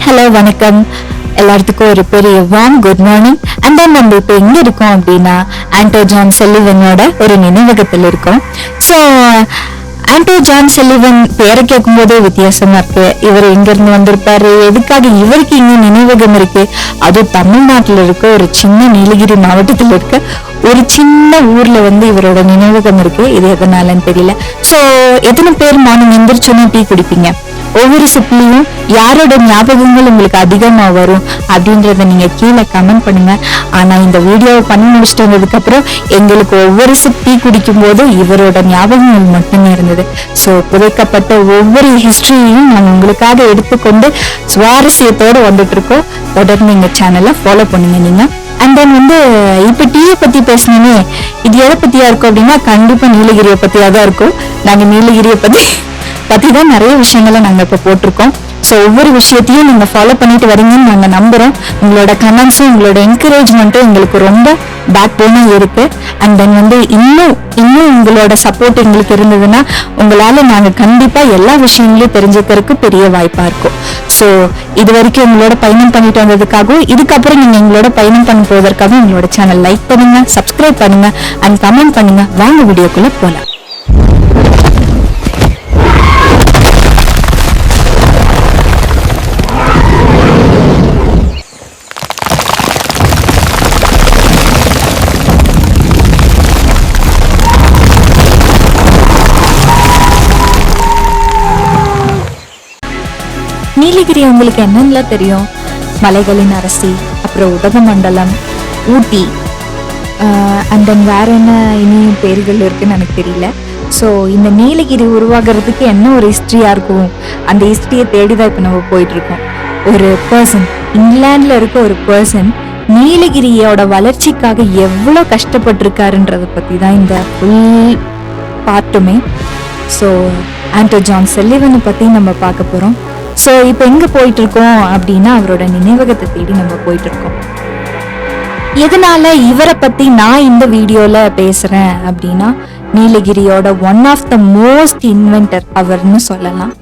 Hello வணக்கம் எல்லாத்துக்கும் ஒரு பெரிய warm good morning. And then நம்ம இப்போ எங்க இருக்கோம் அப்படின்னா ஆண்டோ ஜான் செல்லிவனோட ஒரு நினைவகத்தில் இருக்கோம். ஸோ ஆண்டோ ஜான் செல்லிவன் பேரை கேட்கும் போதே வித்தியாசமா இருக்கு. இவர் எங்க இருந்து வந்திருப்பாரு, எதுக்காக இவருக்கு இங்க நினைவகம் இருக்கு, அது தமிழ்நாட்டுல இருக்க ஒரு சின்ன நீலகிரி மாவட்டத்துல இருக்க ஒரு சின்ன ஊர்ல இவரோட நினைவகம் இருக்கு. இது எதனாலன்னு தெரியல. சோ எத்தனை பேர் மார்னிங் எந்திரிச்சோன்னு டீ குடிப்பீங்க? ஒவ்வொரு சிப்லையும் யாரோட ஞாபகங்கள் உங்களுக்கு அதிகமா வரும் அப்படின்றத நீங்க கீழே கமெண்ட் பண்ணுங்க. ஆனா இந்த வீடியோவை பண்ணி முடிச்சுட்டு வந்ததுக்கு அப்புறம் எங்களுக்கு ஒவ்வொரு சிப் டீ குடிக்கும் போது இவரோட ஞாபகங்கள் மட்டுமே இருந்தது. சோ புதைக்கப்பட்ட ஒவ்வொரு ஹிஸ்டரியையும் நாங்க உங்களுக்காக எடுத்துக்கொண்டு சுவாரஸ்யத்தோடு வந்துட்டு இருக்கோம். தொடர்ந்து எங்க சேனலை ஃபாலோ பண்ணுங்க நீங்க. அண்ட் தென் இப்ப டீயை பத்தி பேசணுமே, இது எதை பத்தியா இருக்கும் அப்படின்னா கண்டிப்பா நீலகிரியை பத்தியா தான் இருக்கும். நாங்க நீலகிரியை பத்தி தான் நிறைய விஷயங்களை நாங்க இப்ப போட்டிருக்கோம். ஸோ ஒவ்வொரு விஷயத்தையும் நீங்க ஃபாலோ பண்ணிட்டு வரீங்கன்னு நாங்க நம்புறோம். உங்களோட கமெண்ட்ஸும் உங்களோட என்கரேஜ்மெண்ட்டும் எங்களுக்கு ரொம்ப பேக் போனா இருக்கு. அண்ட் தென் இன்னும் உங்களோட சப்போர்ட் எங்களுக்கு இருந்ததுன்னா உங்களால நாங்க கண்டிப்பா எல்லா விஷயங்களையும் தெரிஞ்சுக்கிறதுக்கு பெரிய வாய்ப்பா இருக்கும். ஸோ இது வரைக்கும் உங்களோட பயணம் பண்ணிட்டு வந்ததுக்காகவும் இதுக்கப்புறம் நீங்க எங்களோட பயணம் பண்ண போவதற்காகவும் எங்களோட சேனல் லைக் பண்ணுங்க, சப்ஸ்கிரைப் பண்ணுங்க அண்ட் கமெண்ட் பண்ணுங்க. வாங்க வீடியோக்குள்ள போலாம். நீலகிரி உங்களுக்கு என்னென்னலாம் தெரியும்? மலைகளின் அரசி, அப்புறம் உதகமண்டலம், ஊட்டி, அண்ட் தென் வேற என்ன இனியும் பேர்கள் இருக்குன்னு எனக்கு தெரியல. ஸோ இந்த நீலகிரி உருவாகிறதுக்கு என்ன ஒரு ஹிஸ்ட்ரியா இருக்கும், அந்த ஹிஸ்ட்ரியை தேடிதான் இப்போ நம்ம போயிட்டு இருக்கோம். ஒரு பர்சன், இங்கிலாந்துல இருக்க ஒரு பர்சன் நீலகிரியோட வளர்ச்சிக்காக எவ்வளோ கஷ்டப்பட்டிருக்காருன்றத பத்தி தான் இந்த ஃபுல் பார்ட்டுமே. ஸோ ஆண்டோ ஜான் செல்லிவனை பத்தி நம்ம பார்க்க போறோம். ஸோ இப்போ எங்க போயிட்டு இருக்கோம் அப்படின்னா அவரோட நினைவகத்தை தேடி நம்ம போயிட்டு இருக்கோம். எதனால இவரை பத்தி நான் இந்த வீடியோல பேசுறேன் அப்படின்னா நீலகிரியோட one of the most inventor அவர்னு சொல்லலாம்.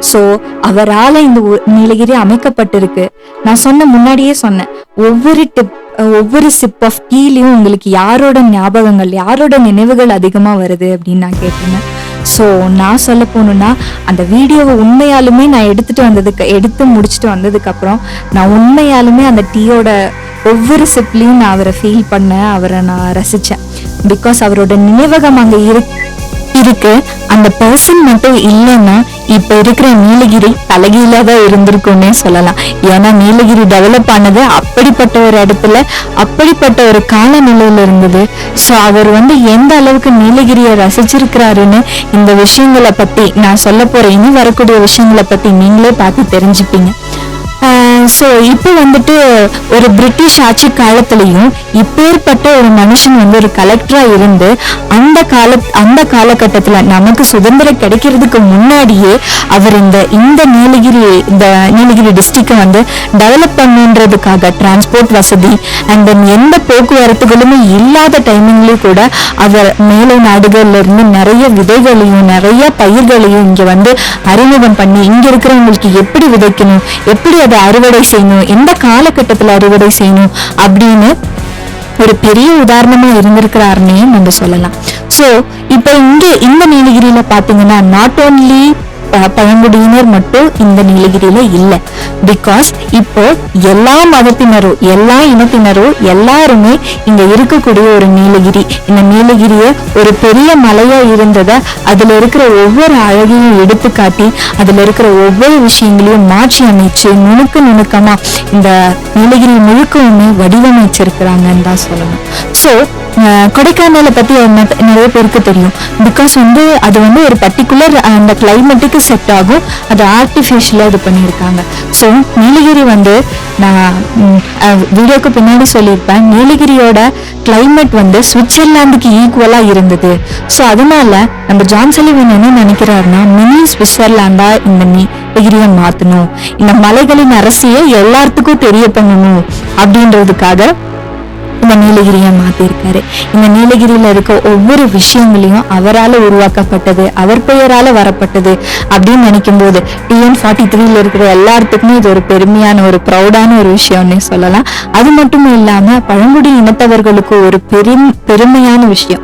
ஸோ அவரால் இந்த நீலகிரி அமைக்கப்பட்டிருக்கு. நான் முன்னாடியே சொன்னேன், ஒவ்வொரு சிப் ஆஃப் டீலையும் உங்களுக்கு யாரோட ஞாபகங்கள், யாரோட நினைவுகள் அதிகமா வருது அப்படின்னு நான் கேட்டிருந்தேன். ஸோ நான் சொல்ல போகணுன்னா அந்த வீடியோவை உண்மையாலுமே நான் எடுத்து முடிச்சுட்டு வந்ததுக்கு அப்புறம் நான் உண்மையாலுமே அந்த டீயோட ஒவ்வொரு சிப்லையும் நான் அவரை ஃபீல் பண்ணேன், அவரை நான் ரசித்தேன். பிகாஸ் அவரோட நினைவகம் அங்கே இருக்கு. அந்த பர்சன் மட்டும் இல்லைன்னா இப்ப இருக்கிற நீலகிரி தலைகீழா தான் இருந்திருக்கும்னே சொல்லலாம். ஏன்னா நீலகிரி டெவலப் ஆனது அப்படிப்பட்ட ஒரு இடத்துல, அப்படிப்பட்ட ஒரு காலநிலையில இருந்தது. ஸோ அவர் எந்த அளவுக்கு நீலகிரியை ரசிச்சிருக்கிறாருன்னு இந்த விஷயங்களை பத்தி நான் சொல்ல போறேன். இனி வரக்கூடிய விஷயங்களை பத்தி நீங்களே பார்த்து தெரிஞ்சுப்பீங்க. ஸோ இப்போ ஒரு பிரிட்டிஷ் ஆட்சி காலத்திலையும் இப்பேற்பட்ட ஒரு மனுஷன் ஒரு கலெக்டரா இருந்து அந்த காலகட்டத்துல நமக்கு சுதந்திரம் கிடைக்கிறதுக்கு முன்னாடியே அவர் இந்த நீலகிரி டிஸ்ட்ரிக்டை டெவலப் பண்ணுன்றதுக்காக டிரான்ஸ்போர்ட் வசதி அண்ட் தென் எந்த போக்குவரத்துகளுமே இல்லாத டைமிங்லயும் கூட அவர் மேலை நாடுகள்ல இருந்து நிறைய விதைகளையும் நிறைய பயிர்களையும் இங்க அறிமுகம் பண்ணி இங்க இருக்கிறவங்களுக்கு எப்படி விதைக்கணும், எப்படி அதை அறுவடை செய்யணும், எந்த காலகட்டத்துல அறுவடை செய்யணும் அப்படின்னு ஒரு பெரிய உதாரணமா இருந்திருக்கிறாருன்னே நம்ம சொல்லலாம். சோ இப்ப இந்த நீலகிரியில பாத்தீங்கன்னா நாட் ஓன்லி பழங்குடியினர் மட்டும் இந்த நீலகிரியில இல்லை. பிகாஸ் இப்போ எல்லா மதத்தினரும் எல்லா இனத்தினரும் எல்லாருமே இங்க இருக்கக்கூடிய ஒரு நீலகிரி. இந்த நீலகிரிய ஒரு பெரிய மலையா இருந்தத அதுல இருக்கிற ஒவ்வொரு அழகையும் எடுத்து காட்டி அதுல இருக்கிற ஒவ்வொரு விஷயங்களையும் மாற்றி அமைச்சு நுணுக்கமா இந்த நீலகிரி முழுக்கவுமே வடிவமைச்சிருக்கிறாங்கன்னு தான் சொல்லணும். ஸோ கொடைக்கானலை பத்தி நிறைய பேருக்கு தெரியும். பிகாஸ் அது ஒரு பர்டிகுலர் அந்த கிளைமேட்டுக்கு செட் ஆகும். அது ஆர்டிஃபிஷியலா இது பண்ணியிருக்காங்க. ஸோ நீலகிரி நான் வீடியோக்கு பின்னாடி சொல்லியிருப்பேன், நீலகிரியோட கிளைமேட் சுவிட்சர்லாந்துக்கு ஈக்குவலா இருந்தது. ஸோ அதனால நம்ம ஜான் செல்லிவன் என்ன நினைக்கிறாருன்னா மினி சுவிட்சர்லாண்டா இந்த நீலகிரியை மாத்தணும், இந்த மலைகளின் அரசியை எல்லாத்துக்கும் தெரிய பண்ணணும் அப்படின்றதுக்காக இந்த நீலகிரியை மாத்திருக்காரு. இந்த நீலகிரியில இருக்க ஒவ்வொரு விஷயங்களையும் அவரால் உருவாக்கப்பட்டது, அவர் பெயரால வரப்பட்டது அப்படின்னு நினைக்கும் போது TN43 இருக்கிற எல்லாத்துக்குமே இது ஒரு பெருமையான ஒரு ப்ரௌடான ஒரு விஷயம்னே சொல்லலாம். அது மட்டும் இல்லாம பழங்குடி இனத்தவர்களுக்கு ஒரு பெருமையான விஷயம்.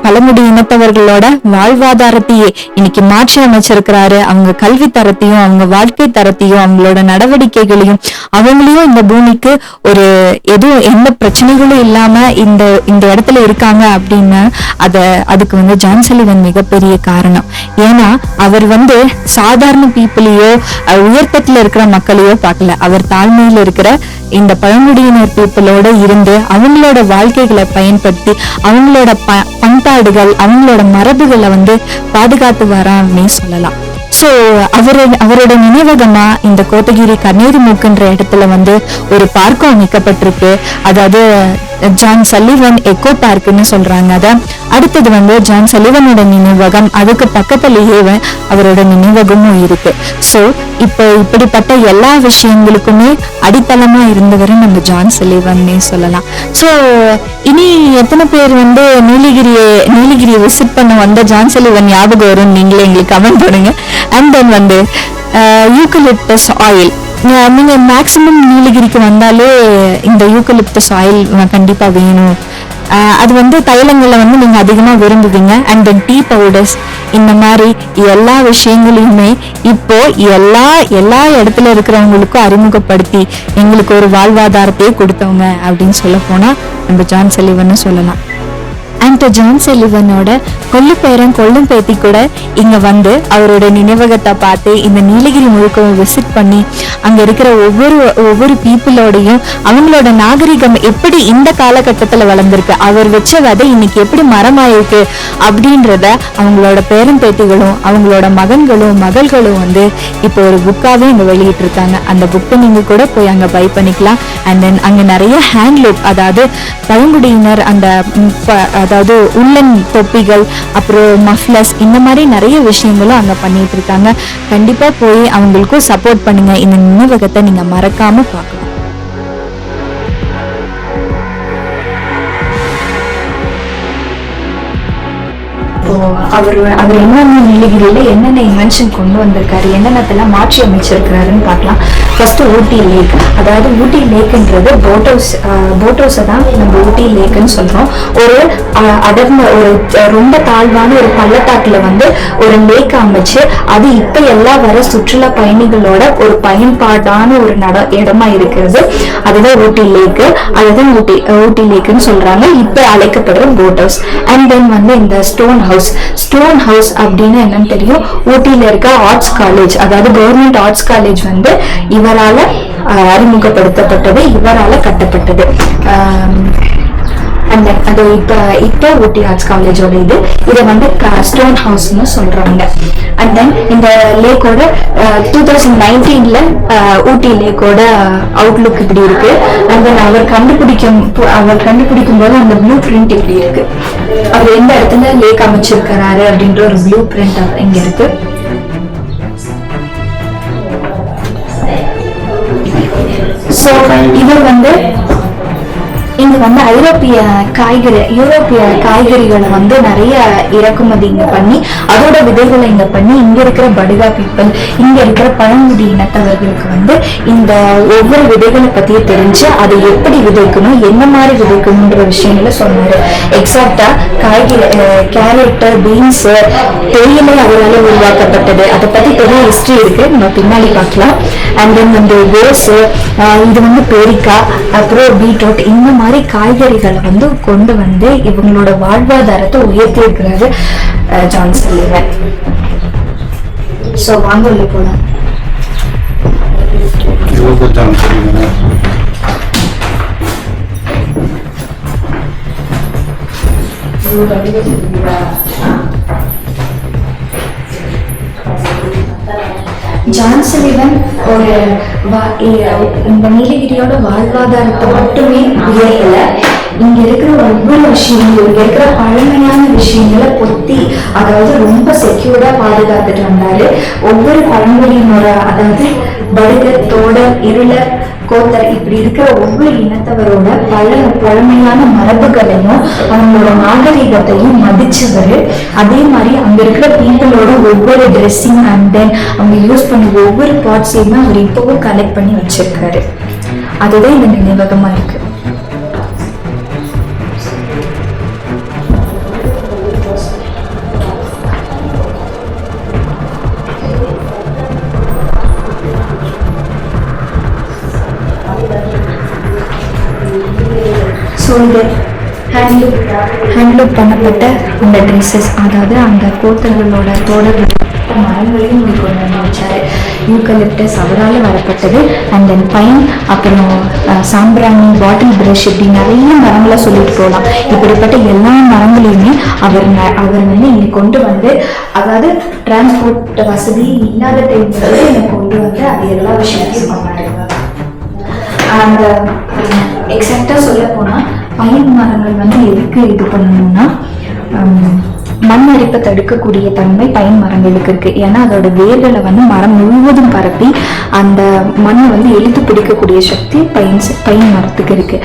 பழங்குடி இனத்தவர்களோட வாழ்வாதாரத்தையே இன்னைக்கு மாற்றி அமைச்சிருக்கிறாரு. அவங்க கல்வி தரத்தையும் அவங்க வாழ்க்கை தரத்தையும் அவங்களோட நடவடிக்கைகளையும் அவங்களையும் இந்த பூமிக்கு ஒரு எதுவும் எந்த பிரச்சனைகளும் இல்லாம இந்த இடத்துல இருக்காங்க அப்படின்னு அதுக்கு ஜான் சல்லிவன் மிகப்பெரிய காரணம். ஏன்னா அவர் சாதாரண பீப்புளையோ உயர்த்தத்துல இருக்கிற மக்களையோ பார்க்கல. அவர் தாழ்மையில இருக்கிற இந்த பழங்குடியினர் பீப்புளோட இருந்து அவங்களோட வாழ்க்கைகளை பயன்படுத்தி அவங்களோட பண்பாடுகள் அவங்களோட மரபுகளை பாதுகாத்து வரான்னு சொல்லலாம். ஸோ அவரோட நினைவகமா இந்த கோத்தகிரி கண்ணேரி மூக்குன்ற இடத்துல ஒரு பார்க்கும் அமைக்கப்பட்டிருக்கு. அதாவது ஜான் சல்லிவன் எக்கோ பார்க்குன்னு சொல்றாங்க. அத அடுத்தது ஜான் சல்லிவனோட நினைவகம், அதுக்கு பக்கத்துலயே அவரோட நினைவகமும் இருக்கு. ஸோ இப்படிப்பட்ட எல்லா விஷயங்களுக்குமே அடித்தளமா இருந்தவர் நம்ம ஜான் சல்லிவன்னே சொல்லலாம். ஸோ இனி எத்தனை பேர் நீலகிரியை விசிட் பண்ண வந்த ஜான் சல்லிவன் ஞாபகம் வரும் நீங்களே எங்களுக்கு கமெண்ட் பண்ணுங்க. அண்ட் தென் யூக்கலிப்டஸ் ஆயில், நீங்க மேக்சிமம் நீலகிரிக்கு வந்தாலே இந்த யூக்கலிப்டஸ் ஆயில் கண்டிப்பா வேணும். அது தைலங்களை நீங்க அதிகமா விரும்புவீங்க. அண்ட் தென் டீ பவுடர்ஸ், இந்த மாதிரி எல்லா விஷயங்களையுமே இப்போ எல்லா இடத்துல இருக்கிறவங்களுக்கும் அறிமுகப்படுத்தி எங்களுக்கு ஒரு வாழ்வாதாரத்தையே கொடுத்தவங்க அப்படின்னு சொல்ல போனா நம்ம ஜான் சல்லிவன் சொல்லலாம். அண்ட் ஜான் சல்லிவனோட கொள்ளும் பேத்தி கூட இங்க அவரோட நினைவகத்தை பார்த்து இந்த நீலகிரி முழுக்க விசிட் பண்ணி அங்க இருக்கிற ஒவ்வொரு பீப்புளோடையும் அவங்களோட நாகரிகம் எப்படி இந்த காலகட்டத்துல வளர்ந்திருக்கு, அவர் வச்ச விதை இன்னைக்கு எப்படி மரமாயிருக்கு அப்படின்றத அவங்களோட பேரன் பேத்திகளும் அவங்களோட மகன்களும் மகள்களும் இப்போ ஒரு புக்காவே இங்க வெளியிட்டு இருக்காங்க. அந்த புக்கை நீங்க கூட போய் அங்க பை பண்ணிக்கலாம். அண்ட் தென் அங்க நிறைய ஹேண்ட்லூம், அதாவது பழங்குடியினர் அதாவது உள்ளன் தொப்பிகள் அப்புறம் மஃப்லர்ஸ், இந்த மாதிரி நிறைய விஷயங்களும் அங்க பண்ணிட்டு இருக்காங்க. கண்டிப்பா போய் அவங்களுக்கும் சப்போர்ட் பண்ணுங்க. இந்த நினைவகத்தை நீங்க மறக்காம பார்க்கலாம். அவர் என்னென்ன நீலகிரியில என்னென்ன இன்வென்ஷன் கொண்டு வந்திருக்காரு, என்னென்னத்தெல்லாம் மாற்றி அமைச்சிருக்கிறாருன்னு பார்க்கலாம். ஃபர்ஸ்ட் ஊட்டி லேக், அதாவது ஊட்டி லேக்ன்றது போட் ஹவுஸை தான் நம்ம ஊட்டி லேக்குன்னு சொல்றோம். ஒரு அடர்ந்த ரொம்ப தாழ்வான ஒரு பள்ளத்தாக்குல ஒரு லேக் அமைச்சு அது இப்ப எல்லா வர சுற்றுலா பயணிகளோட ஒரு பயன்பாடான ஒரு இடமா இருக்கிறது. அதுதான் ஊட்டி லேக்கு, அதுதான் ஊட்டி லேக்குன்னு சொல்றாங்க. இப்ப அழைக்கப்படுற போட் ஹவுஸ். அண்ட் தென் இந்த ஸ்டோன் ஹவுஸ் அப்படின்னு என்னன்னு தெரியும். ஊட்டியில இருக்க ஆர்ட்ஸ் காலேஜ், அதாவது கவர்மெண்ட் ஆர்ட்ஸ் காலேஜ் இவரால அறிமுகப்படுத்தப்பட்டது, இவரால கட்டப்பட்டது. அது இப்ப ஊட்டி ஆர்ட்ஸ் காலேஜோட இதை ஸ்டோன் ஹவுஸ்ன்னு சொல்றாங்க. அண்ட் தென் இந்த லேக்கோட 2019ல ஊட்டி லேக்கோட அவுட்லுக் இப்படி இருக்கு. அண்ட் தென் அவர் கண்டுபிடிக்கும் போது அந்த ப்ளூ பிரிண்ட் இப்படி இருக்கு. அவர் எந்த இடத்துல லேக் அமைச்சிருக்கிறாரு அப்படின்ற ஒரு ப்ளூ பிரிண்ட் இங்க இருக்கு. சோ இவர் இங்க யூரோப்பிய காய்கறிகளை நிறைய இறக்குமதி இங்க பண்ணி அதோட விதைகளை இங்க பண்ணி இங்க இருக்கிற படுகா பீப்புள், இங்க இருக்கிற பழங்குடி இனத்தவர்களுக்கு இந்த ஒவ்வொரு விதைகளை பத்தியே தெரிஞ்சு அதை எப்படி விதைக்கணும், என்ன மாதிரி விதைக்கணும்ன்ற விஷயங்களை சொன்னாரு. எக்ஸாக்டா காய்கறி, கேரட், பீன்ஸ், தேயிலை அவரால் உருவாக்கப்பட்டது. அதை பத்தி பெரிய ஹிஸ்டரி இருக்கு, நம்ம பின்னாடி பார்க்கலாம். அண்ட் தென் ரோஸ், இது பேரிக்காய், அப்புறம் பீட்ரூட், இந்த மாதிரி காய்கறிகளை கொண்டு இவங்களோட வாழ்வாதாரத்தை உயர்த்தி இருக்கிறாரு ஜான் சல்லிவன். சோ வாங்க உள்ள போலாம். ஜான் சல்லிவன் இந்த நீலகிரியோட வாழ்வாதாரத்தை மட்டுமே உயர்த்தல, இங்க இருக்கிற ஒவ்வொரு விஷயங்களும், இங்க இருக்கிற பழமையான விஷயங்களை பொத்தி, அதாவது ரொம்ப செக்யூர்டா பாதுகாத்துட்டு வந்தாரு. ஒவ்வொரு பழங்குடியினோட, அதாவது படுகர், தோடர், இருளர், கோத்தர் இப்படி இருக்கிற ஒவ்வொரு இனத்தவரோட பழமையான மரபுகளையும் அவங்களோட நாகரிகத்தையும் மதிச்சவர். அதே மாதிரி அங்க இருக்கிற பீப்புளோட ஒவ்வொரு ட்ரெஸ்ஸிங் அண்ட் தென் அவங்க யூஸ் பண்ணி ஒவ்வொரு பார்ட்ஸையுமே அவர் இப்பவும் கலெக்ட் பண்ணி வச்சிருக்காரு. அதுதான் இந்த நினைவகமா இருக்கு. ஹேண்ட்லூம் பண்ணப்பட்ட அந்த ட்ரெஸ்ஸஸ், அதாவது அந்த கோத்தர்களோட தோடர்களோட மரங்களையும் இங்கே கொண்டு வந்து வச்சாரு. யூக்கலிப்டஸ் அவரால் வரப்பட்டது. அண்ட் தென் பைன், அப்புறம் சாம்பிராணி, பாட்டில் பிரஷ், இப்படி நிறைய மரங்களை சொல்லிட்டு போகலாம். இப்படிப்பட்ட எல்லா மரங்களையுமே அவர் வந்து இங்கே கொண்டு வந்து, அதாவது டிரான்ஸ்போர்ட் வசதி இல்லாத டைம்ல இங்கே கொண்டு வந்து அது எல்லா விஷயத்தையும் பண்ணாரு. அந்த எக்ஸாக்டாக சொல்ல போனால் பைன் மரங்கள் வந்து எதுக்கு இது பண்ணணும்னா, மண் அரிப்பை தடுக்கக்கூடிய தன்மை பைன் மரங்களுக்கு இருக்கு. ஏன்னா அதோட வேர்களை வந்து மரம் முழுவதும் பரப்பி அந்த மண்ணை வந்து இழுத்து பிடிக்கக்கூடிய சக்தி பைன் மரத்துக்கு இருக்கு.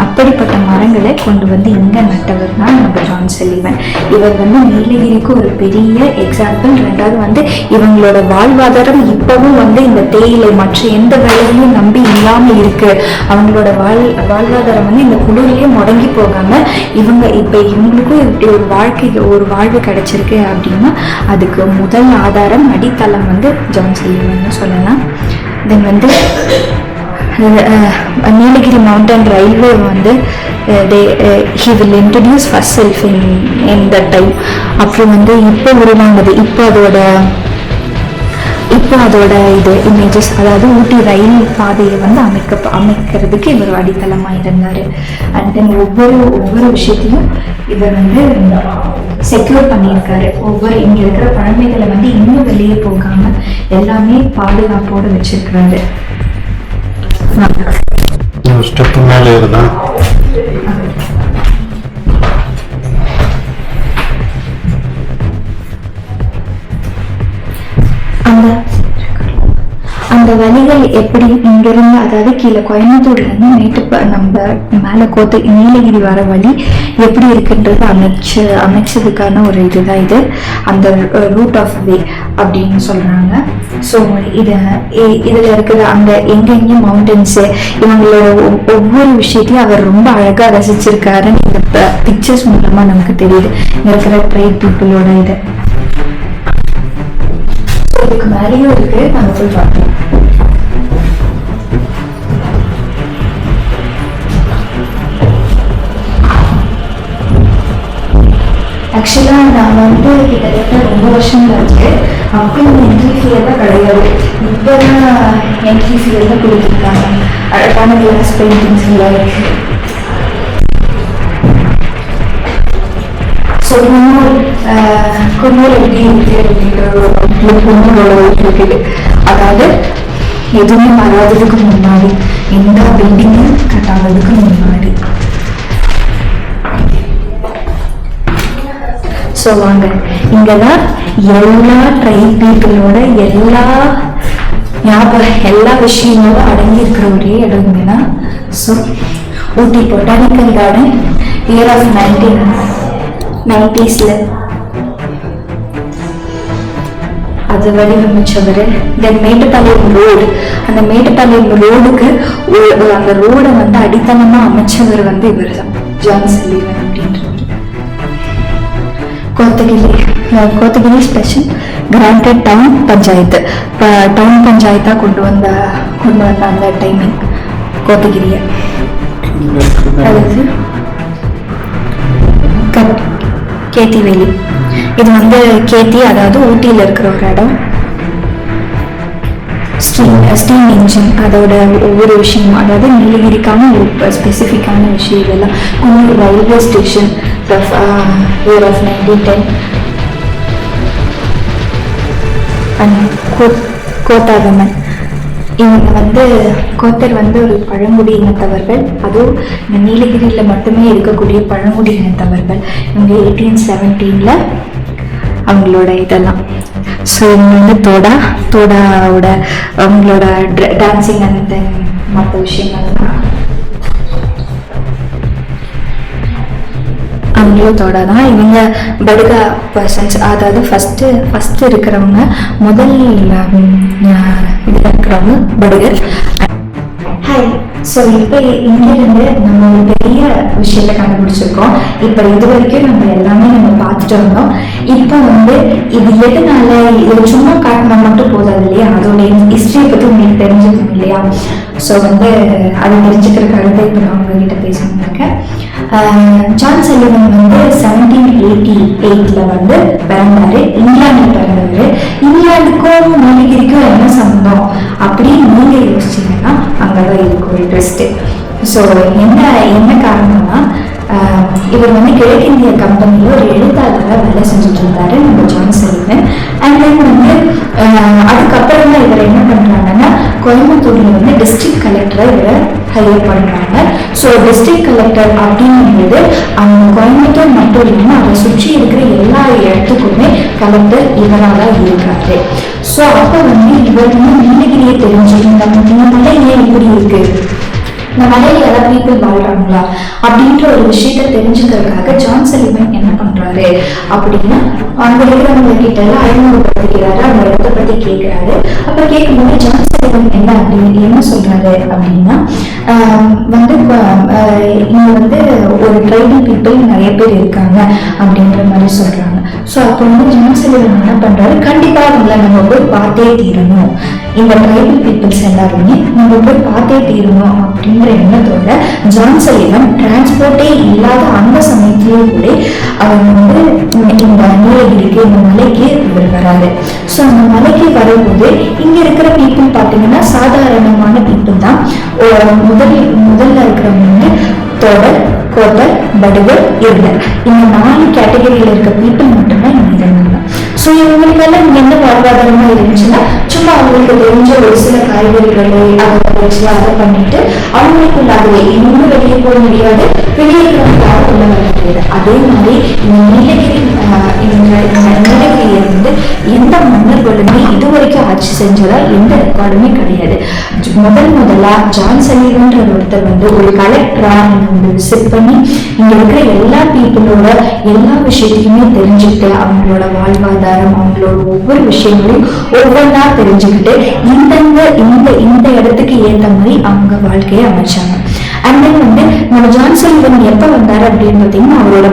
அப்படிப்பட்ட மரங்களை கொண்டு வந்து இங்க நட்டவர் தான் நம்ம ஜான் சல்லிவன். இவர் வந்து நீலகிரிக்கு ஒரு பெரிய எக்ஸாம்பிள். ரெண்டாவது வந்து இவங்களோட வாழ்வாதாரம் இப்பவும் வந்து இந்த தேயிலை மற்ற எந்த வேலைகளையும் நம்பி இல்லாம இருக்கு. அவங்களோட வாழ்வாதாரம் வந்து இந்த குளிரிலேயே முடங்கி போகாம இவங்களுக்கும் இப்படி ஒரு வாழ்வு கிடைச்சிருக்கு அப்படின்னா அதுக்கு முதல் ஆதாரம், அடித்தளம் வந்து ஜான் சல்லிவன் சொல்லலாம். தென் வந்து நீலகிரி மவுண்டன் ரயில்வே வந்து he will introduce first self in that time. அப்புறம் வந்து இப்போ உருவானது, இப்போ அதோட இது இமேஜஸ், அதாவது ஊட்டி ரயில் பாதையை வந்து அமைக்கிறதுக்கு இவர் அடித்தளமாக இருந்தார். அண்ட் தென் ஒவ்வொரு விஷயத்தையும் இவர் வந்து செக்யூர் பண்ணியிருக்காரு. இங்கே இருக்கிற பழமைகளை வந்து இன்னும் வெளியே போகாமல் எல்லாமே பாதுகாப்போடு வச்சிருக்கிறாரு. அந்த வழிகள் எப்படி இங்கிருந்து, அதாவது கீழே கோயம்புத்தூர்ல இருந்து நம்ம மேல நீலகிரி வர வழி எப்படி இருக்குன்றது அமைச்சதுக்கான ஒரு இதுதான் இது, அந்த ரூட் ஆஃப் வே அப்படின்னு சொல்றாங்க. ஸோ இதுல இருக்கிற அந்த எங்கெங்கேயும் மவுண்டன்ஸு, இவங்களோட ஒவ்வொரு விஷயத்தையும் அவர் ரொம்ப அழகா ரசிச்சிருக்காருன்னு இந்த பிக்சர்ஸ் மூலமா நமக்கு தெரியுது. இங்க இருக்கிற ட்ரைப் பீப்புளோட இது இதுக்கு மேலேயும் இருக்கு. நம்ம போய் பார்ப்போம். ஆக்சுவலாக நான் வந்து கிட்டத்தட்ட ரொம்ப வருஷம் ஆச்சு. அப்போ என்ட்ரி ஃபீயெல்லாம் கிடையாது. இப்போ தான் என்ட்ரி ஃபீயெல்லாம் கொடுத்துருக்காங்க. அழகான கிளாஸ் பெயிண்டிங்ஸ் எல்லாம் இருக்கு. ஸோ குன்னூர் எப்படி இருக்கு அப்படின்ற குன்னூரோட இருக்குது. அதாவது எதுவுமே வராததுக்கு முன்னாடி, எந்த பில்டிங்கும் கட்டாததுக்கு முன்னாடி. ஸோ வாங்க, இங்கதான் எல்லா ட்ரைப் பீப்புளோட எல்லா விஷயங்களும் அடங்கி இருக்கிற ஒரே இடம்னா so Ooty botanical garden year of 1990s அது வடிவமைச்சவர். தென் மேட்டுப்பாளையம் ரோடு, அந்த மேட்டுப்பாளையம் ரோடுக்கு அந்த ரோடை வந்து அடித்தளமா அமைச்சவர் வந்து இவர் தான், ஜான் சல்லிவன் அப்படின்றவர். Kotagiri special granted town panchayat, town பஞ்சாயத்தா கொண்டு வந்த அந்த டைமிங் கோத்தகிரிய. அதாவது கேத்திவேலி, இது வந்து கேத்தி, அதாவது ஊட்டியில் இருக்கிற ஒரு இடம். ஸ்டீம் இன்ஜின், அதோட ஒவ்வொரு விஷயமும், அதாவது நீலகிரிக்கான ஒரு ஸ்பெசிஃபிக்கான விஷயம் இதெல்லாம். Coonoor railway station year of 1910. கோத்தாகமன், இவங்க வந்து கோத்தர் வந்து ஒரு பழங்குடி இனத்தவர்கள். அதுவும் இந்த நீலகிரியில் மட்டுமே இருக்கக்கூடிய பழங்குடி இனத்தவர்கள். இவங்க 1817 அவங்களோட இதெல்லாம். ஸோ இவங்க வந்து தோடாவோட அவங்களோட டான்சிங் அண்ட் மற்ற விஷயங்கள்லாம் அவங்களோட தான். இவங்க படுகா பர்சன்ஸ், அதாவது ஃபஸ்ட்டு இருக்கிறவங்க, முதல் இதில் இருக்கிறவங்க படுகர். ஹாய். ஸோ இப்போ இங்கிருந்து நம்ம ஒரு பெரிய விஷயத்தை கண்டுபிடிச்சிருக்கோம். இப்போ இது வரைக்கும் நம்ம எல்லாமே நம்ம பார்த்துட்டு வந்தோம். இப்போ வந்து இது எதனால, இது சும்மா காட்டினா மட்டும் போதாது இல்லையா, அதோட ஹிஸ்ட்ரியை பற்றி உங்களுக்கு தெரிஞ்சுக்கணும் இல்லையா. ஸோ வந்து அதை தெரிஞ்சுக்கிறதுக்காக தான் இப்போ நான் உங்ககிட்ட பேசணும்னு இருக்கேன். ஜான் சல்லிவன் வந்து 1788 வந்து பிறந்தாரு. இங்கிலாண்டில் பிறந்தவர். இங்கிலாந்துக்கும் நீலகிரிக்கும் என்ன சம்பந்தம் அப்படின்னு நீங்க யோசிச்சீங்கன்னா அங்கதான் இருக்கும் ஒரு ட்விஸ்ட். ஸோ என்ன காரணம்னா, இவர் வந்து கிழக்கிந்திய கம்பெனியில் ஒரு எழுத்தாளராக வேலை செஞ்சுட்டு இருந்தாரு நம்ம ஜான் சல்லிவன். அண்ட் தென் வந்து அதுக்கப்புறம் தான் இவர் என்ன பண்றாங்கன்னா, கோயம்புத்தூர்ல வந்து டிஸ்ட்ரிக்ட் கலெக்டரை இவரை ஹையர் பண்றாங்க. ஸோ டிஸ்ட்ரிக்ட் கலெக்டர் அப்படிங்கும்போது அவங்க கோயம்புத்தூர் மட்டும் இல்லாமல் அதை சுற்றி இருக்கிற எல்லா இடத்துக்குமே கலெக்டர் இவராக தான் இருக்காரு. ஸோ அப்போ வந்து இவர் வந்து நீலகிரியை தெரிஞ்சு இந்த மலை ஏன் இப்படி இருக்கு, இந்த மலையில யாராவது பீப்புள் வாழ்றாங்களா அப்படின்ற ஒரு விஷயத்த தெரிஞ்சுக்கிறதுக்காக ஜான் சல்லிவன் என்ன பண்றாரு அப்படின்னா, அங்க இருக்கிறவங்க கிட்ட எல்லாம் அறிமுகப்படுத்திக்கிறாரு, அந்த இடத்த பத்தி கேட்கிறாரு. அப்ப கேட்கும்போது ஜான் சல்லிவன் என்ன சொல்றாரு அப்படின்னா, வந்து இங்க வந்து ஒரு ட்ரைபல் பீப்புள் நிறைய பேர் இருக்காங்க அப்படின்ற மாதிரி சொல்றாங்க. ஸோ அப்போ வந்து ஜான் சல்லிவன் என்ன பண்றாரு, கண்டிப்பா அவங்களை நம்ம போய் பார்த்தே தீரணும், இந்த ட்ரைபல் பீப்புள்ஸ் எல்லாருமே நம்ம போய் பார்த்தே தீரணும் அப்படின்ற எண்ணத்தோட ஜான் சல்லிவன் டிரான்ஸ்போர்ட்டே இல்லாத அந்த சமயத்திலேயே கூட அவர் வந்து இந்த நீலகிரிக்கு, இந்த மலைக்கு இவர் வராது. ஸோ அந்த மலைக்கு வரும்போது இங்க இருக்கிற பீப்புள் பார்த்தீங்கன்னா சாதாரணமான பீப்புள் தான். முதல்ல இருக்கிறவங்க வந்து தோடர், கோட்டர், படுகர், இருடர், இந்த 4 கேட்டகரியில இருக்க பீப்புள் மட்டும்தான் இங்க இருந்தாங்க. ஸோ இவங்களுக்கெல்லாம் எந்த வாழ்வாதாரமா இருந்துச்சுன்னா, சும்மா அவங்களுக்கு தெரிஞ்ச ஒரு சில காய்கறிகளை அதை பண்ணிட்டு அவங்களுக்குள்ளாகவே இன்னும் வெளியே போக முடியாது, வெளியே இருக்கிறவங்களாக உள்ள வர முடியாது. அதே மாதிரி இந்த நீலகிரியை வந்து எந்த மன்னர்களுமே இது வரைக்கும் ஆட்சி செஞ்சதா எந்த ரெக்கார்டுமே கிடையாது. முதலா ஜான் சல்லிவன்ற ஒருத்தர் வந்து ஒரு கலெக்டரா விசிட் பண்ணி இங்க இருக்கிற எல்லா பீப்புளோட எல்லா விஷயத்தையுமே தெரிஞ்சுக்கிட்டு அவங்களோட வாழ்வாதாரம், அவங்களோட ஒவ்வொரு விஷயங்களையும் ஒவ்வொன்றா தெரிஞ்சுக்கிட்டு இந்த இடத்துக்கு ஏற்ற மாதிரி அவங்க வாழ்க்கையை அமைச்சாங்க. அண்ட் தென் வந்து நம்ம ஜான் சல்லிவன் எப்ப வந்தாரு அப்படின்னு பாத்தீங்கன்னா, அவரோட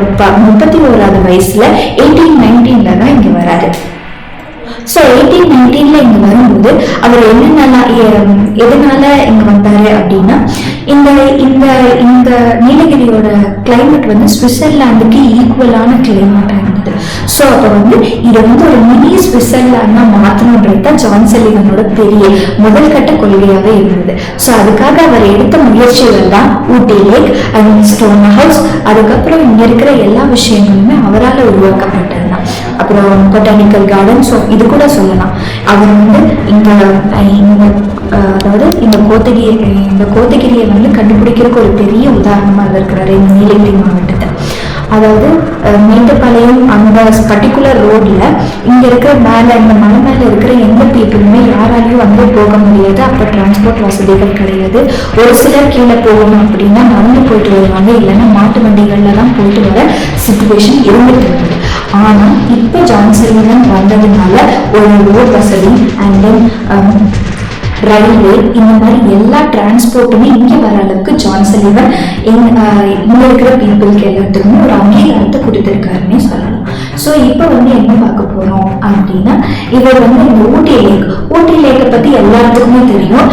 31வது வயசுல 1819 தான் இங்க வராரு. ஸோ 1819 இங்க வரும்போது அவர் எதனால இங்க வந்தாரு அப்படின்னா, இந்த இந்த நீலகிரியோட கிளைமேட் வந்து சுவிட்சர்லாந்துக்கு ஈக்குவலான கிளைமேட்டா இருந்தது. ஸோ அப்போ வந்து இதை வந்து ஒரு மினி சுவிட்சர்லாண்டா மாற்றணுன்றது தான் ஜான் சல்லிவனோட பெரிய முதல் கட்ட கொள்கையாகவே இருந்தது. ஸோ அதுக்காக அவர் எடுத்த முயற்சிகள் தான் ஊட்டி லேக் அண்ட் ஸ்டோன் ஹவுஸ், அதுக்கப்புறம் இங்க இருக்கிற எல்லா விஷயங்களுமே அவரால் உருவாக்கப்பட்டது தான். அப்புறம் பொட்டானிக்கல் கார்டன். ஸோ இது கூட சொல்லலாம், அவர் வந்து அதாவது இந்த கோத்தகிரியை வந்து கண்டுபிடிக்கிறதுக்கு ஒரு பெரிய உதாரணமாக இருக்கிறாரு இந்த நீலகிரி மாவட்டத்தை. அதாவது மேட்டுப்பாளையம் அந்த பர்டிகுலர் ரோட்ல இங்க இருக்கிற இந்த மலை மேல இருக்கிற எந்த பீப்புளுமே யாராலையும் வந்து போக முடியாது. அப்ப டிரான்ஸ்போர்ட் வசதிகள் கிடையாது. ஒரு சிலர் கீழே போகணும் அப்படின்னா நடந்து போயிட்டு வருவாங்க, இல்லைன்னா மாட்டு வண்டிகள்ல தான் போயிட்டு வர சிச்சுவேஷன் இருந்துட்டு இருந்தது. ஆனா இப்ப ஜான் சல்லிவன் வந்ததுனால ஒரு ரோட் வசதி அண்ட் தென் ரயில்வே, இந்த மாதிரி எல்லா டிரான்ஸ்போர்ட்டுமே இங்க வர அளவுக்கு ஜான் சல்லிவன் இங்க இருக்கிற பீப்புளுக்கு எல்லாத்துக்குமே ஒரு அங்கீகாரத்தை கொடுத்திருக்காருன்னே சொல்லலாம். ஸோ இப்போ வந்து என்ன பார்க்க போறோம் அப்படின்னா, இவர் வந்து இந்த ஊட்டி லேக்கை பத்தி எல்லாத்துக்குமே தெரியும்.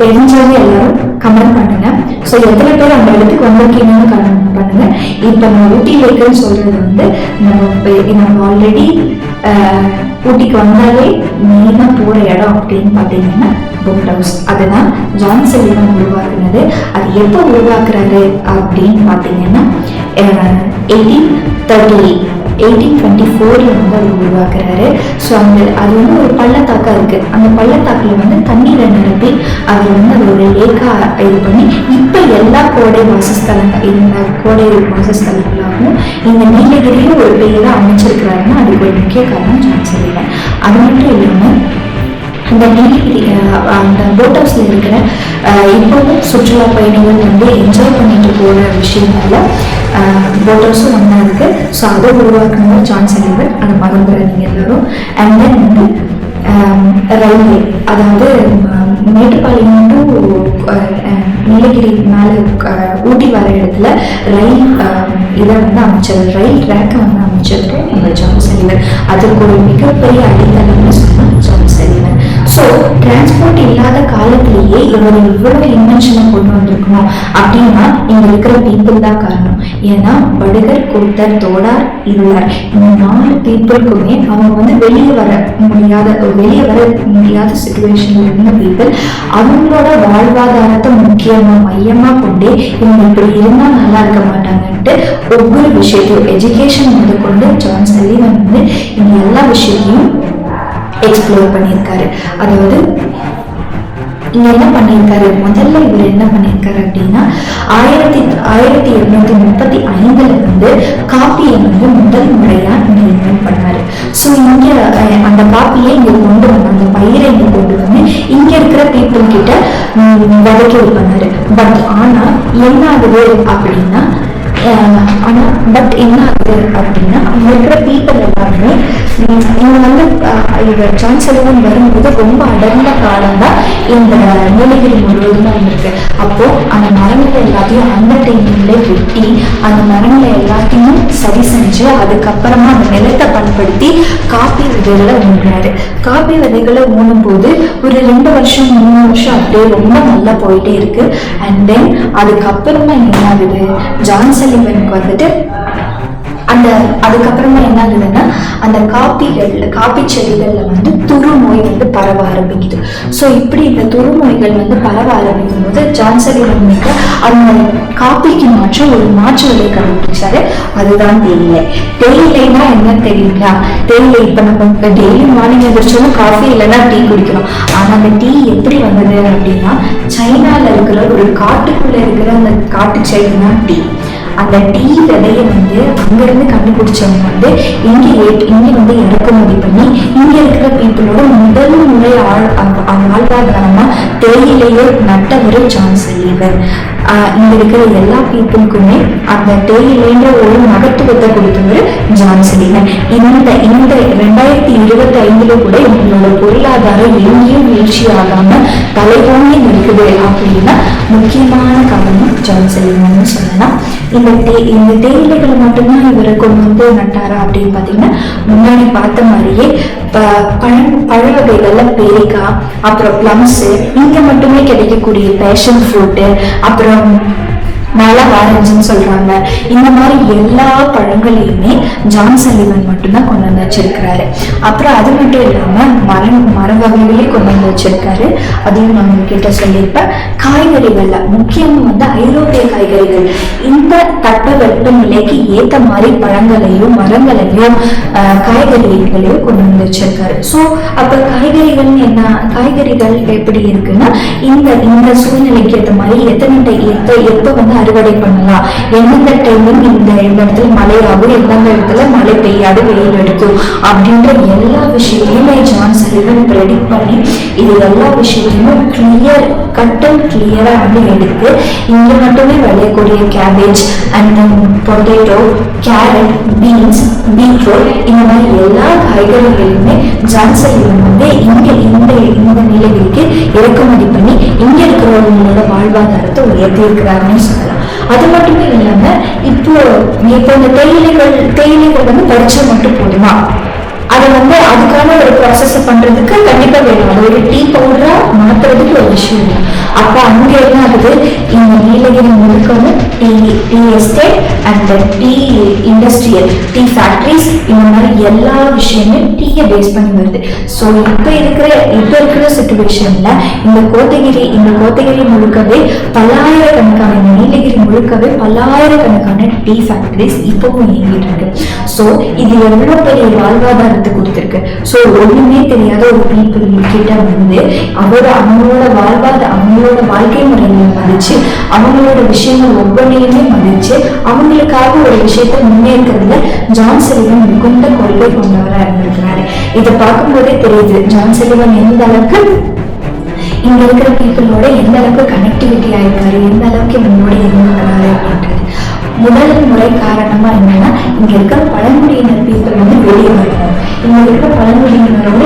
தெரிஞ்சவங்க எல்லாரும் கமெண்ட் பண்ணுங்க. ஸோ எத்தனை பேர் அந்த இடத்துக்கு வந்திருக்கீங்கன்னு கமெண்ட் பண்ணுங்க. இப்போ நம்ம ஊட்டி லேக்குன்னு சொல்றது வந்து நம்ம ஆல்ரெடி ஊட்டிக்கு வந்தாலே மெயினா போற இடம் அப்படின்னு பாத்தீங்கன்னா போட் ஹவுஸ். அதுதான் ஜான் சல்லிவன் உருவாக்குனது. அது எப்போ உருவாக்குறாரு அப்படின்னு பாத்தீங்கன்னா 1824 வந்து அது உருவாக்குறாரு. ஸோ அது வந்து ஒரு பள்ளத்தாக்கா இருக்கு. அந்த பள்ளத்தாக்குல வந்து தண்ணீரை நிரப்பி அது வந்து அது ஒரு லேக்கா இது பண்ணி இப்ப எல்லா கோடை வாசஸ்தலங்களாகவும் இந்த நீலகிரியும் ஒரு பெயரை அமைச்சிருக்கிறாருன்னா அதுக்கு ஒரு முக்கிய காரணம் ஜான் சல்லிவன். அது மட்டும் இல்லாமல் அந்த நீலகிரி அந்த போட் ஹவுஸ்ல இருக்கிற இப்போவும் சுற்றுலா பயணிகள் என்ஜாய் பண்ணிட்டு போகிற விஷயங்கள்ல போட் ஹவுஸும் ஒன்றா இருக்கு. ஸோ அதை உருவாக்குனது ஜான் சல்லிவன், அதை மறந்துடுறீங்க எல்லாரும். அண்ட் தென் ரயில்வே, அதாவது மேட்டுப்பாளையம் டு நீலகிரி மேலே ஊட்டி வர இடத்துல ரயில் இதை அமைச்சது, ரயில் ட்ராக்கை அமைச்சது நம்ம ஜான் சல்லிவன். அதுக்கு ஒரு மிகப்பெரிய அடித்தளம்னு சொன்னால் ஜான் சல்லிவன். ஸோ டிரான்ஸ்போர்ட் இல்லாத காலத்திலேயே இவர் இவ்வளவு இன்வென்ஷனை கொண்டு வந்திருக்கணும் அப்படின்னா இங்க இருக்கிற பீப்புள் தான் காரணம். ஏன்னா படுகர், கூத்தர், தோடார், இருளார் இந்த 4 பீப்புளுக்குமே அவங்க வெளியே வர முடியாத சிச்சுவேஷன்ல இருந்த பீப்புள் அவங்களோட வாழ்வாதாரத்தை முக்கியமா மையமா கொண்டே இவங்க இப்படி இருந்தா நல்லா இருக்க மாட்டாங்கன்ட்டு ஒவ்வொரு விஷயத்தையும் எஜுகேஷன் கொண்டு ஜான் சல்லிவன் இந்த எல்லா விஷயத்தையும் எக்ஸ்ப்ளோர் பண்ணியிருக்காரு. அதாவது இங்க என்ன பண்ணியிருக்காரு, முதல்ல இவர் என்ன பண்ணியிருக்காரு அப்படின்னா 1835 காப்பியை முதல் முறையா இங்க இன்வென்ட் பண்ணாரு. ஸோ இங்க அந்த காப்பியை இங்க கொண்டு வந்து அந்த பயிரை இங்க கொண்டு வந்து இங்க இருக்கிற பீப்புள் கிட்ட விதைக்க பண்ணாரு. பட் ஆனா என்ன ஆகுது அப்படின்னா அங்க இருக்கிற பீப்புள் எல்லாருமே இங்க ஜான் சல்லிவன் வரும்போது ரொம்ப அடர்ந்த காலம் தான் இந்த நீலகிரி முழுவதுமா இருந்திருக்கு. அப்போ அந்த மரங்களை எல்லாத்தையும் அந்த டைம்ல வெட்டி அந்த மரங்களை எல்லாத்தையும் சரி செஞ்சு அதுக்கப்புறமா அந்த நிலத்தை பயன்படுத்தி காப்பி விதைகளை ஊன்றாரு. காப்பி விதைகளை ஊனும் போது ஒரு 2 வருஷம் 3 வருஷம் அப்படியே ரொம்ப நல்லா போயிட்டே இருக்கு. அண்ட் தென் அதுக்கப்புறமா என்ன ஆகுது, ஜான் சல்லிவனுக்கு அதுக்கப்புறமா என்ன ஆகுதுன்னா அந்த காப்பி செடிகள்ல துரு நோய் பரவ ஆரம்பிக்குது. ஸோ இப்படி இந்த துரு நோய்கள் பரவ ஆரம்பிக்கும் போது ஜான் சல்லிவனுக்கு அந்த காப்பிக்கு ஒரு மாற்று விலை கண்டுபிடிச்சாரு. அதுதான் தேயிலை. தேயிலைனா என்ன தெரியுங்களா? தேயிலை இப்ப நம்ம டெய்லி மார்னிங் எதிர்ச்சோம் காஃபி இல்லைன்னா டீ குடிக்கிறோம். ஆனா அந்த டீ எப்படி வந்தது அப்படின்னா சைனால இருக்கிற ஒரு காட்டுக்குள்ள இருக்கிற அந்த காட்டு செடி தான் டீ. அந்த டீ விதையை அங்கிருந்து கண்டுபிடிச்சவங்க இங்க இறக்குமதி பண்ணி இங்க இருக்கிற பீப்புளோட முதல் முறை வாழ்வாதாரமா தேயிலையை நட்டவர் ஜான் சல்லிவன். இங்க இருக்கிற எல்லா பீப்புளுக்குமே அந்த தேயிலைன்ற ஒரு மகத்துவத்தை கொடுத்தவர் ஜான் சல்லிவன். இந்த 2025 கூட இவங்களோட பொருளாதாரம் எங்கேயும் வீழ்ச்சி ஆகாம தலைவோங்கி இருக்குது அப்படின்னா முக்கியமான காரணம் ஜான் சல்லிவன் சொல்லலாம். இந்த தேயிலைகளை மட்டும்தான் இவரை கொண்டு நட்டாரா அப்படின்னு பாத்தீங்கன்னா முன்னாடி பார்த்த மாதிரியே பழ வகைகள்ல பேரிக்காய், அப்புறம் பிளம்ஸ், இங்க மட்டுமே கிடைக்கக்கூடிய பேஷன் ஃப்ரூட், அப்புறம் மலை ஆரஞ்சுன்னு சொல்றாங்க. இந்த மாதிரி எல்லா பழங்களையுமே ஜான் சல்லிவன் மட்டும்தான் கொண்டு வந்து வச்சிருக்கிறாரு. அப்புறம் அது மட்டும் இல்லாம மர வகைகளே கொண்டு வந்து வச்சிருக்காரு. அதையும் நான் உங்ககிட்ட சொல்லியிருப்பேன். காய்கறிகள்ல முக்கியமா ஐரோப்பிய காய்கறிகள் இந்த தட்பவெப்ப நிலைக்கு ஏத்த மாதிரி பழங்களையும் மரங்களையும் காய்கறிகளையும் கொண்டு வந்து வச்சிருக்காரு. ஸோ அப்ப காய்கறிகள் எப்படி இருக்குன்னா இந்த சூழ்நிலைக்கு ஏற்ற மாதிரி எப்ப அறுவடை பண்ணலாம், எந்தெந்த டைமிங் இந்த இடத்துல மழையாகும், எந்தெந்த இடத்துல மழை பெய்யாது, வெயில் எடுக்கும் அப்படின்ற எல்லா விஷயத்தையுமே ஜான் சல்லிவன் ப்ரெடிக்ட் பண்ணி இது எல்லா விஷயத்தையும் கிளியரா எடுத்து இங்க மட்டுமே விளையக்கூடிய cabbage and then potato, carrot, beans, beetroot இந்த மாதிரி எல்லா காய்கறிகளையுமே ஜான் சல்லிவன் இந்த நீலகிரிக்கு இறக்குமதி பண்ணி இங்க இருக்கிறவங்களோட வாழ்வாதாரத்தை உயர்த்தி இருக்கிறாருன்னு சொல்லலாம். அது மட்டுமே இல்லாம இப்போ இந்த தேயிலைகள் பறிச்சா மட்டும் போதுமா, அதை அதுக்கான ஒரு ப்ராசஸ் பண்றதுக்கு கண்டிப்பா வேணும். அது ஒரு டீ பவுடரா மாத்துறதுக்கு ஒரு விஷயம் இல்லை. அப்ப அங்க என்ன ஆகுது, இந்த நீலகிரி முழுக்கவும் tea estate and tea industrial, tea factories இந்த மாதிரி எல்லா விஷயமே டீயை பேஸ் பண்ணி வருது. ஸோ இப்ப இருக்கிற சிச்சுவேஷன்ல இந்த கோத்தகிரி முழுக்கவே பல்லாயிரக்கணக்கான, இந்த நீலகிரி முழுக்கவே பல்லாயிரக்கணக்கான டீ ஃபேக்டரிஸ் இப்பவும் இயங்கிட்டு இருக்கு. ஸோ இது எவ்வளவு பெரிய வாழ்வாதாரத்தை கொடுத்திருக்கு. ஸோ ஒண்ணுமே தெரியாத ஒரு பீப்புள் கிட்ட அவங்களோட வாழ்க்கை முறைகளை மதிச்சு அவங்களோட விஷயங்கள் ஒவ்வொரு ஒவ்வொன்றையுமே மதிச்சு அவங்களுக்காக ஒரு விஷயத்த முன்னேற்கிறதுல ஜான் சலிவன் மிகுந்த கொள்கை கொண்டவராக இருந்திருக்கிறாரு. இதை பார்க்கும்போதே தெரியுது ஜான் சலிவன் எந்த அளவுக்கு இங்க இருக்கிற பீப்புளோட எந்த அளவுக்கு கனெக்டிவிட்டி ஆயிருக்காரு, எந்த அளவுக்கு நம்மளோட இருந்திருக்கிறாரு அப்படின்றது. முதல் முறை காரணமா என்னன்னா, இங்க இருக்கிற பழங்குடியினர் பீப்புள் வந்து வெளியே வரணும், இங்க இருக்கிற பழங்குடியினரோட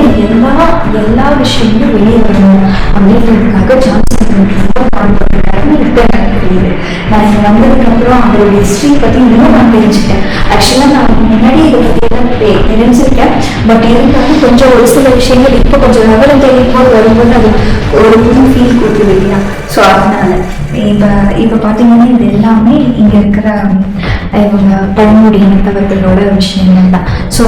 எல்லா விஷயங்களும் வெளியே வரணும் அப்படின்றதுக்காக ஜான்சன் பாடுபட்டிருக்காருன்னு இப்ப எனக்கு தெரியுது. நான் இங்க வந்ததுக்கு அப்புறம் அவருடைய ஹிஸ்டரி பத்தி இன்னும் நான் தெரிஞ்சுட்டேன். ஆக்சுவலா நான் முன்னாடி இதை பத்தி எல்லாம் தெரிஞ்சிருக்கேன். பட் இருந்தாலும் கொஞ்சம் ஒரு சில விஷயங்கள் இப்போ கொஞ்சம் விவரம் தெரியும்போது வரும்போது அது ஒரு புது ஃபீல் கொடுக்குது இல்லையா. ஸோ அதனால இப்ப பாத்தீங்கன்னா இது எல்லாமே இங்க இருக்கிற இவங்க பழங்குடியினத்தவர்களோட விஷயங்கள் தான். ஸோ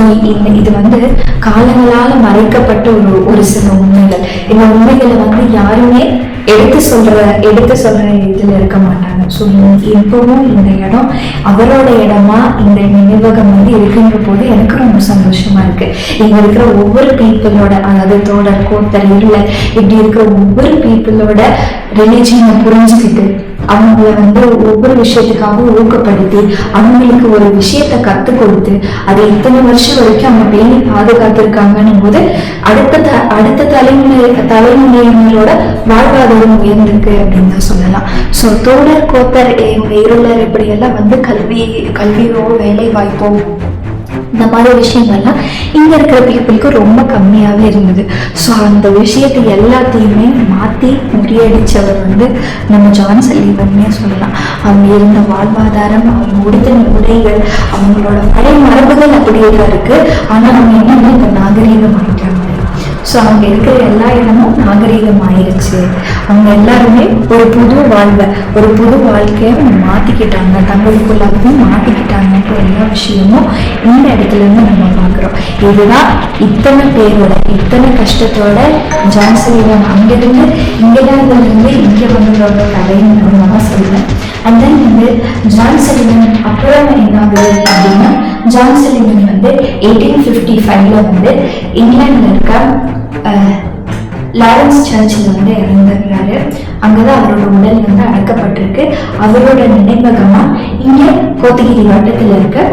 இது வந்து காலங்களால மறைக்கப்பட்ட ஒரு சில உண்மைகள். இந்த உண்மைகளை வந்து யாருமே எடுத்து சொல்ற இதுல இருக்க மாட்டாங்க. ஸோ இப்பவும் இந்த இடம் அவரோட இடமா இந்த நினைவகம் வந்து இருக்குன்ற போது எனக்கு ரொம்ப சந்தோஷமா இருக்கு. இங்க இருக்கிற ஒவ்வொரு பீப்புளோட, அதாவது தோடர், கோத்தர், இருளர், இப்படி இருக்கிற ஒவ்வொரு பீப்புளோட ரிலிஜியனை புரிஞ்சுக்கிட்டு அவங்கள வந்து ஒவ்வொரு விஷயத்துக்காகவும் ஊக்கப்படுத்தி அவங்களுக்கு ஒரு விஷயத்த கற்றுக் கொடுத்து அதை இத்தனை வருஷம் வரைக்கும் அவங்க பேணி பாதுகாத்திருக்காங்கன்னும் போது அடுத்த தலைமுறையினரோட வாழ்வாதாரம் உயர்ந்திருக்கு அப்படின்னு தான் சொல்லலாம். ஸோ தோழர், கோத்தர், இருளர் இப்படி எல்லாம் வந்து கல்வியோ வேலை வாய்ப்போ இந்த மாதிரி விஷயங்கள்லாம் இங்க இருக்கிற பீப்புளுக்கு ரொம்ப கம்மியாவே இருந்தது. ஸோ அந்த விஷயத்தை எல்லாத்தையுமே மாத்தி முறியடிச்சவர் வந்து நம்ம ஜான் சலிவன்னே சொல்லலாம். அவங்க இருந்த வாழ்வாதாரம், அவங்க உடுத்தின உடைகள், அவங்களோட பழைய மரபுகள் அப்படியே தான் இருக்கு. ஆனா அவங்க என்னன்னா இப்ப நாகரீகம் ஆயிட்டாங்க. ஸோ அவங்க இருக்கிற எல்லா இடமும் நாகரீகம் ஆயிடுச்சு. அவங்க எல்லாருமே ஒரு புது வாழ்க்கையை மாத்திக்கிட்டாங்க, தங்களுக்குள்ளாகவும் மாத்திக்கிட்டாங்கன்ற எல்லா விஷயமும் இந்த இடத்துல இருந்து நம்ம பார்க்குறோம். இதுதான் இத்தனை பேரோட இத்தனை கஷ்டத்தோட ஜான் சலிவன் அங்கிருந்து இங்கிலாந்துலேருந்து இங்கே வந்ததோட கதைன்னு நான் சொல்றேன். அண்ட் தென் வந்து ஜான் சலிவன் அப்புறம் என்ன ஆகுது அப்படின்னா, ஜான் சலிவன் வந்து 1855 வந்து இங்கிலாந்துல இருக்க லாரன்ஸ் சர்ச்சில் வந்து இறந்துடுறாரு. அங்கதான் அவரோட உடல் வந்து அடக்கப்பட்டிருக்கு. அவரோட நினைவகமா இங்க கோத்தகிரி வட்டத்துல இருக்க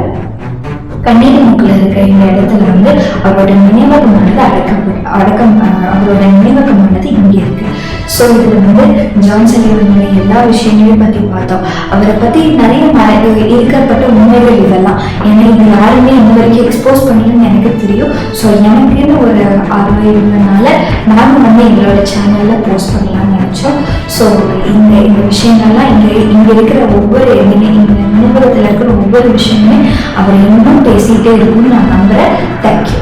கண்ணீர்முக்கில் இருக்க இந்த இடத்துல வந்து அவரோட நினைவகமானது அவரோட நினைவகமானது இங்கே இருக்கு. ஸோ இதுல வந்து ஜான் சலிவனுடைய எல்லா விஷயங்களையும் பத்தி பார்த்தோம். அவரை பத்தி நிறைய இருக்கப்பட்ட உண்மைகள் இதெல்லாம். ஏன்னா இது யாருமே இந்த வரைக்கும் எக்ஸ்போஸ் பண்ணலன்னு எனக்கு தெரியும். ஸோ எனக்குன்னு ஒரு ஆர்வம் இருந்ததுனால நானும் வந்து எங்களோட சேனல்ல போஸ்ட் பண்ணலாம்னு நினைச்சோம். ஸோ இந்த விஷயங்கள்லாம் இங்க இருக்கிற ஒவ்வொரு இந்த நினைவகத்துல இருக்கிற ஒவ்வொரு விஷயமே அவர் இன்னும் பேசிட்டே இருக்கும்னு நான் நம்புறேன். தேங்க்யூ.